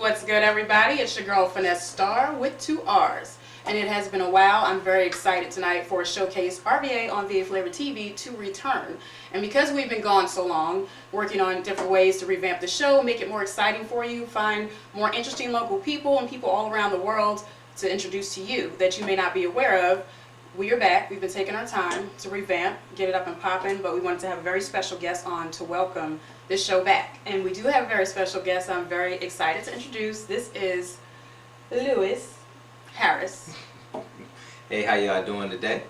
What's good, everybody? It's your girl Finesse Starr with 2 R's. And it has been a while. I'm very excited tonight for a showcase RVA on VA Flavor TV to return. And because we've been gone so long, working on different ways to revamp the show, make it more exciting for you, find more interesting local people and people all around the world to introduce to you that you may not be aware of, we are back. We've been taking our time to revamp, get it up and popping, but we wanted to have a very special guest on to welcome this show back. And we do have a very special guest I'm very excited to introduce. This is Lewis Harris. Hey, how y'all doing today?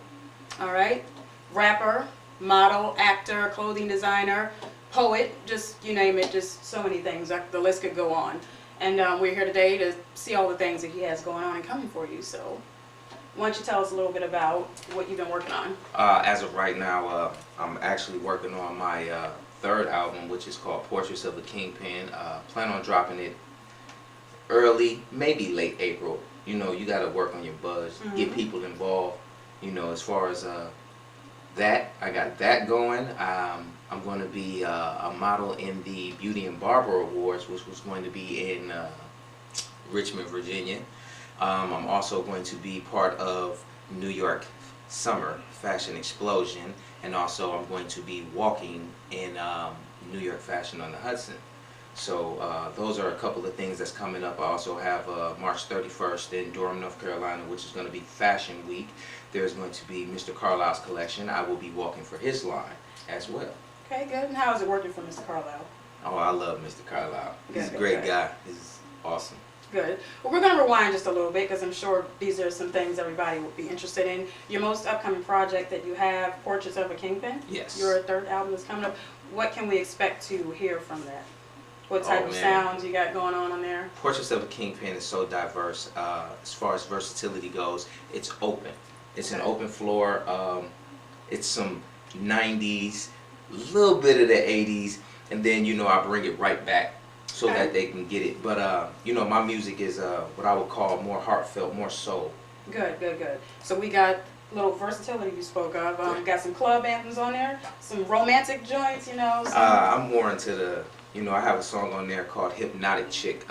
All right. Rapper, model, actor, clothing designer, poet, just you name it, just so many things. The list could go on. And we're here today to see all the things that he has going on and coming for you. So why don't you tell us a little bit about what you've been working on? As of right now, I'm actually working on my third album, which is called Portraits of a Kingpin. Plan on dropping it early, maybe late April. You know, you got to work on your buzz, get people involved. You know, as far as that, I got that going. I'm going to be a model in the Beauty and Barber Awards, which was going to be in Richmond, Virginia. I'm also going to be part of New York Summer Fashion Explosion, and also I'm going to be walking in New York Fashion on the Hudson. So those are a couple of things that's coming up. I also have March 31st in Durham, North Carolina, which is going to be Fashion Week. There's going to be Mr. Carlisle's collection. I will be walking for his line as well. Okay, good. And how is it working for Mr. Carlisle? Oh, I love Mr. Carlisle. He's a great guy. He's awesome. Good. Well, we're going to rewind just a little bit because I'm sure these are some things everybody would be interested in. Your most upcoming project that you have, Portraits of a Kingpin? Yes. Your third album is coming up. What can we expect to hear from that? What type of sounds you got going on there? Portraits of a Kingpin is so diverse. As far as versatility goes, it's open. It's an open floor. It's some 90s, a little bit of the 80s, and then, you know, I bring it right back so that they can get it. But, you know, my music is what I would call more heartfelt, more soul. Good, good, good. So we got a little versatility you spoke of. Got some club anthems on there, some romantic joints, you know. I'm more into the, you know, I have a song on there called Hypnotic Chick.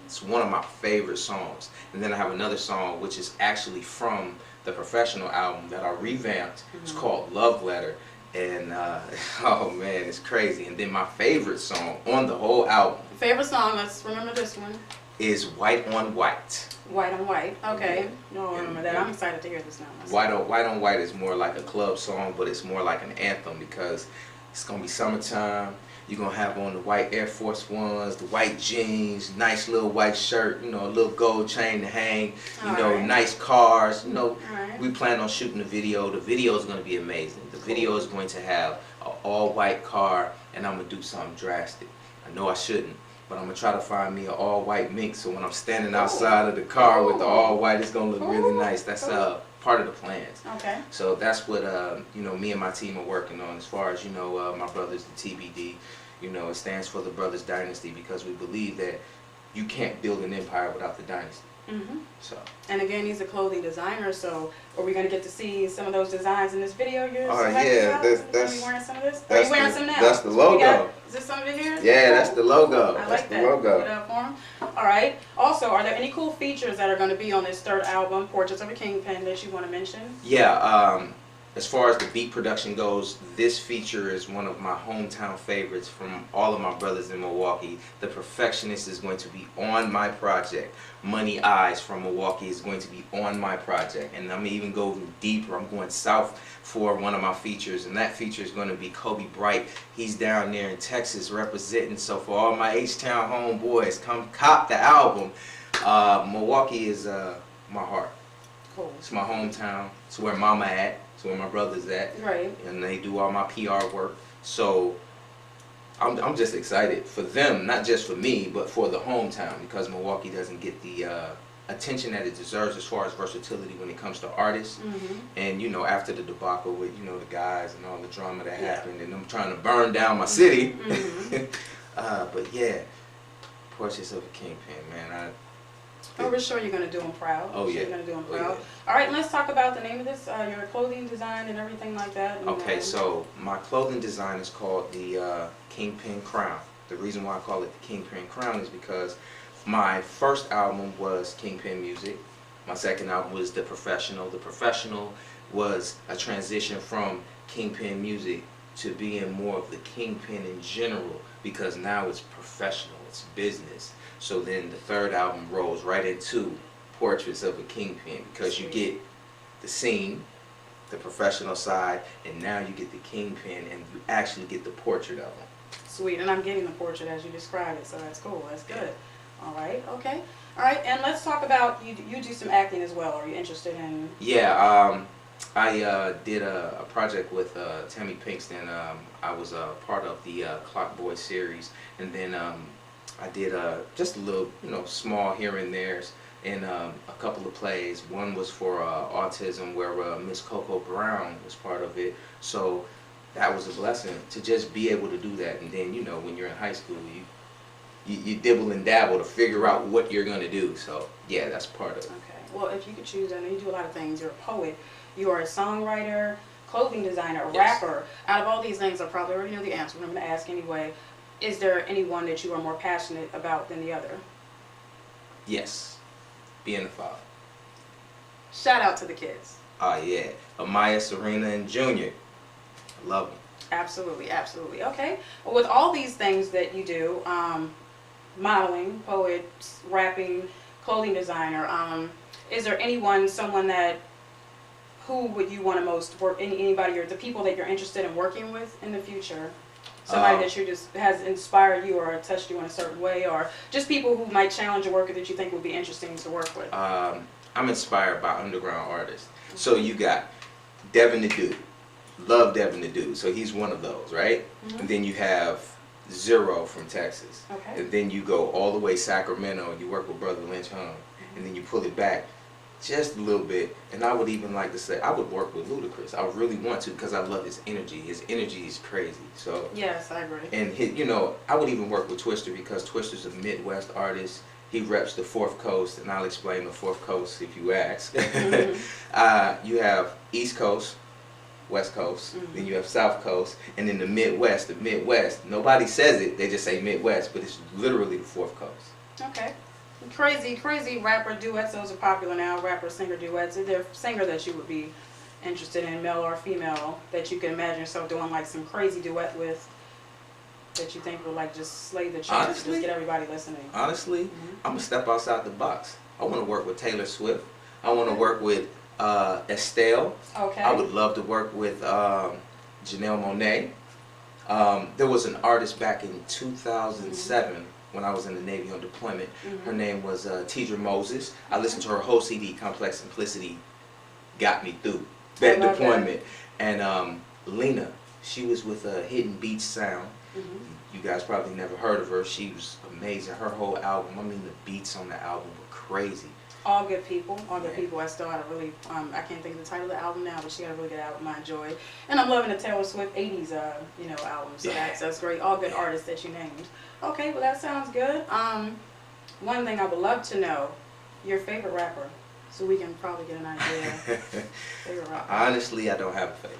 It's one of my favorite songs. And then I have another song which is actually from the Professional album that I revamped. It's called Love Letter. And oh man, it's crazy. And then my favorite song on the whole album. Favorite song, let's remember this one. Is White on White. White on White. Okay. No, I remember that. I'm excited to hear this now. White on White is more like a club song, but it's more like an anthem because it's gonna be summertime. You're going to have on the white Air Force Ones, the white jeans, nice little white shirt, you know, a little gold chain to hang, you know, nice cars. You know, we plan on shooting the video. The video is going to be amazing. The video is going to have an all-white car, and I'm going to do something drastic. I know I shouldn't, but I'm going to try to find me an all-white mink, so when I'm standing outside of the car with the all-white, it's going to look really nice. That's part of the plans. Okay. So that's what you know, me and my team are working on. As far as, you know, my brothers, the TBD, you know, it stands for the Brothers Dynasty because we believe that you can't build an empire without the dynasty. So. And again, he's a clothing designer. So are we going to get to see some of those designs in this video? You're yeah, are you wearing some of this? Are you wearing some now? That's the logo. Is this some of it here? Yeah, that's the logo. I like that. Logo. Get up for him. All right. Also, are there any cool features that are going to be on this third album, Portraits of a Kingpin, that you want to mention? Yeah. As far as the beat production goes, this feature is one of my hometown favorites from all of my brothers in Milwaukee. The Perfectionist is going to be on my project. Money Eyes from Milwaukee is going to be on my project. And I'm even going deeper. I'm going south for one of my features, and that feature is going to be Kobe Bright. He's down there in Texas representing. So for all my H-Town homeboys, come cop the album. Milwaukee is my heart. Cool. It's my hometown. It's where mama at. It's where my brother's at. Right. And they do all my PR work. So I'm just excited for them, not just for me, but for the hometown, because Milwaukee doesn't get the attention that it deserves as far as versatility when it comes to artists. And, you know, after the debacle with, you know, the guys and all the drama that happened, and them trying to burn down my city. But yeah, Portraits of a Kingpin, man. Oh, we're sure you're going to do them proud. Oh, yeah. You're going to do them proud. All right, let's talk about the name of this, your clothing design and everything like that. Okay, so my clothing design is called the Kingpin Crown. The reason why I call it the Kingpin Crown is because My first album was Kingpin Music. My second album was The Professional. The Professional was a transition from Kingpin Music to being more of the Kingpin in general, because now it's professional, it's business. So then the third album rolls right into Portraits of a Kingpin, because you get the scene, the professional side, and now you get the Kingpin, and you actually get the portrait of him. Sweet, and I'm getting the portrait as you describe it, so that's cool. That's good. All right, okay. All right, and let's talk about, you do some acting as well. Are you interested in? Yeah, I did a project with Tammy Pinkston. I was a part of the Clock Boy series, and then I did just a little, small here and there's in a couple of plays. One was for autism, where Miss Coco Brown was part of it. So that was a blessing to just be able to do that. And then, when you're in high school, you dibble and dabble to figure out what you're going to do. So yeah, that's part of it. Okay. Well, if you could choose, I know you do a lot of things. You're a poet, you are a songwriter, clothing designer, a rapper. Out of all these things, I probably already know the answer, but I'm going to ask anyway. Is there anyone that you are more passionate about than the other? Yes, being a father. Shout out to the kids. Oh yeah, Amaya, Serena, and Junior. I love them. Absolutely, absolutely. Okay. Well, with all these things that you do, modeling, poet, rapping, clothing designer, is there who would you want to most work, anybody or the people that you're interested in working with in the future? Somebody that you just has inspired you or touched you in a certain way, or just people who might challenge your work that you think would be interesting to work with? I'm inspired by underground artists. So you got Devin the Dude. Love Devin the Dude. So he's one of those, right? Mm-hmm. And then you have Zero from Texas. Okay. And then you go all the way Sacramento and you work with Brother Lynch Hung. And then you pull it back just a little bit. And I would even like to say I would work with Ludacris. I really want to, because I love his energy. His energy is crazy. So yes, I agree. and I would even work with Twister, because Twister's a Midwest artist. He reps the Fourth Coast, and I'll explain the Fourth Coast if you ask. Mm-hmm. You have East Coast, West Coast, Mm-hmm. then you have South Coast, and then the Midwest. Nobody says it, they just say Midwest, but it's literally the Fourth Coast. Okay. Crazy rapper duets. Those are popular now. Rapper singer duets. Is there a singer that you would be interested in, male or female, that you can imagine yourself doing like some crazy duet with, that you think would like just slay the charts, Honestly? just get everybody listening? Honestly, Mm-hmm. I'm gonna step outside the box. I want to work with Taylor Swift. I want to work with Estelle. Okay. I would love to work with Janelle Monáe. There was an artist back in 2007 when I was in the Navy on deployment. Her name was Tidra Moses. I listened to her whole CD, Complex Simplicity, got me through that deployment. And Lena, she was with Hidden Beach Sound. You guys probably never heard of her. She was amazing. Her whole album, the beats on the album were crazy. All good people. I still had a really, I can't think of the title of the album now, but she had a really good album I enjoyed. And I'm loving the Taylor Swift 80s, album. So that's great. All good artists that you named. Okay, well that sounds good. One thing I would love to know, your favorite rapper, so we can probably get an idea. Favorite rapper. Honestly, I don't have a favorite.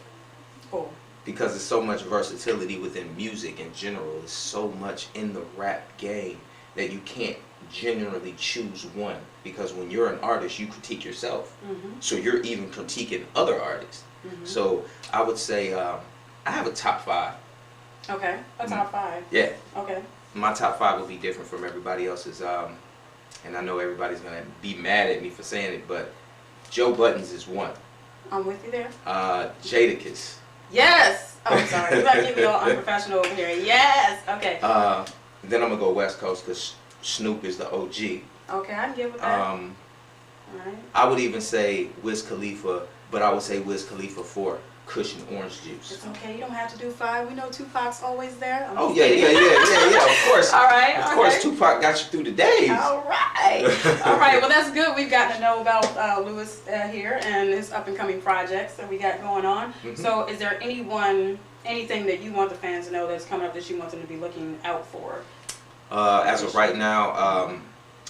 Cool. Because there's so much versatility within music in general. There's so much in the rap game that you can't generally choose one. Because when you're an artist, you critique yourself. So you're even critiquing other artists. So I would say I have a top 5. Okay, a top 5. Yeah. Okay. My top 5 will be different from everybody else's. And I know everybody's going to be mad at me for saying it, but Joe Buttons is one. I'm with you there. Jadakiss. Yes! Oh, I'm sorry. You're going to get me all unprofessional over here. Yes! Okay. Then I'm going to go West Coast, because Snoop is the OG. Okay, I can get with that. Alright. I would even say Wiz Khalifa, but I would say Wiz Khalifa for Cushion Orange Juice. It's okay, you don't have to do 5. We know Tupac's always there. Oh yeah, of course. Alright, Of course, Tupac got you through the days. Alright. Alright, well that's good. We've gotten to know about Lewis here and his up and coming projects that we got going on. So is there anything that you want the fans to know that's coming up that you want them to be looking out for? As of right now,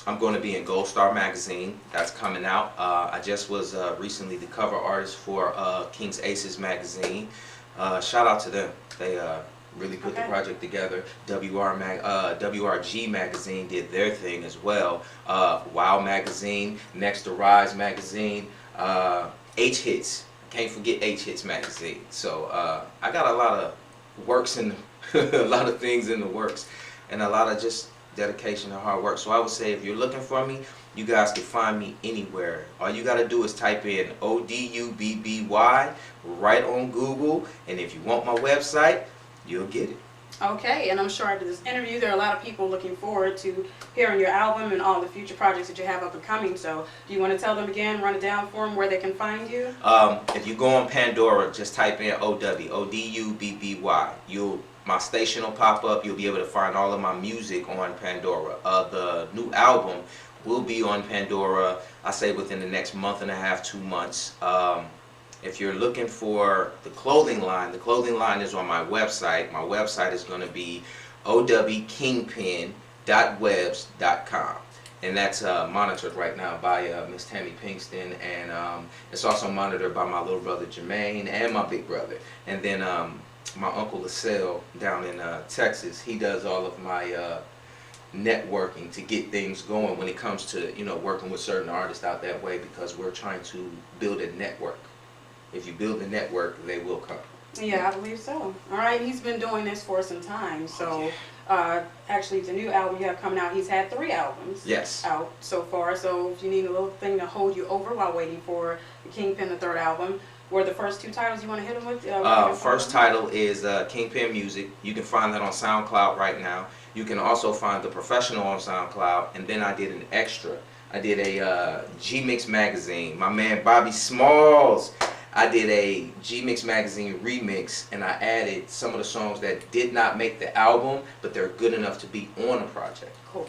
I'm going to be in Gold Star magazine. That's coming out. I just was recently the cover artist for King's Aces magazine. Shout out to them. They really put the Okay. project together. WRG magazine did their thing as well. Wow magazine, Next to Rise magazine, H Hits. Can't forget H Hits magazine. So I got a lot of works in a lot of things in the works, and a lot of just dedication and hard work. So I would say if you're looking for me, you guys can find me anywhere. All you got to do is type in ODUBBY right on Google, and if you want my website, you'll get it. Okay, and I'm sure after this interview, there are a lot of people looking forward to hearing your album and all the future projects that you have up and coming. So, do you want to tell them again, run it down for them, where they can find you? If you go on Pandora, just type in ODUBBY. My station will pop up. You'll be able to find all of my music on Pandora. The new album will be on Pandora, I say within the next month and a half, 2 months. If you're looking for the clothing line is on my website. My website is going to be owkingpin.webs.com. And that's monitored right now by Miss Tammy Pinkston, and it's also monitored by my little brother Jermaine and my big brother. And then my uncle LaSalle down in Texas, he does all of my networking to get things going when it comes to working with certain artists out that way, because we're trying to build a network. If you build a network, they will come. Yeah, I believe so. All right, he's been doing this for some time. So, actually, the new album you have coming out, he's had 3 albums out so far. So, if you need a little thing to hold you over while waiting for the Kingpin, the 3rd album, were the first 2 titles you want to hit him with? First title is Kingpin Music. You can find that on SoundCloud right now. You can also find The Professional on SoundCloud. And then I did an extra. I did a G-Mix magazine. My man Bobby Smalls. I did a G-Mix magazine remix, and I added some of the songs that did not make the album, but they're good enough to be on a project. Cool.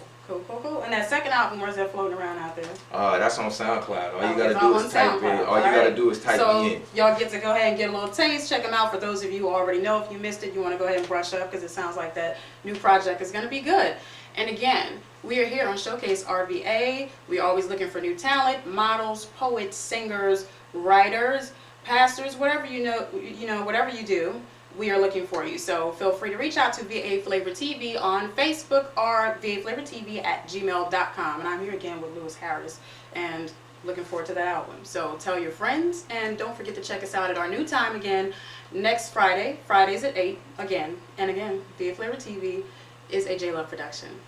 And that 2nd album, where's that floating around out there? That's on SoundCloud. All you gotta it's do on is type in. SoundCloud. All you gotta do is type me in. So y'all get to go ahead and get a little taste. Check them out. For those of you who already know, if you missed it, you want to go ahead and brush up, because it sounds like that new project is going to be good. And again, we are here on Showcase RVA. We're always looking for new talent, models, poets, singers, writers, pastors, whatever whatever you do, we are looking for you. So feel free to reach out to VA Flavor TV on Facebook or vaflavortv@gmail.com. And I'm here again with Lewis Harris, and looking forward to that album. So tell your friends, and don't forget to check us out at our new time again next Friday. Fridays at 8 again. And again, VA Flavor TV is a J Love production.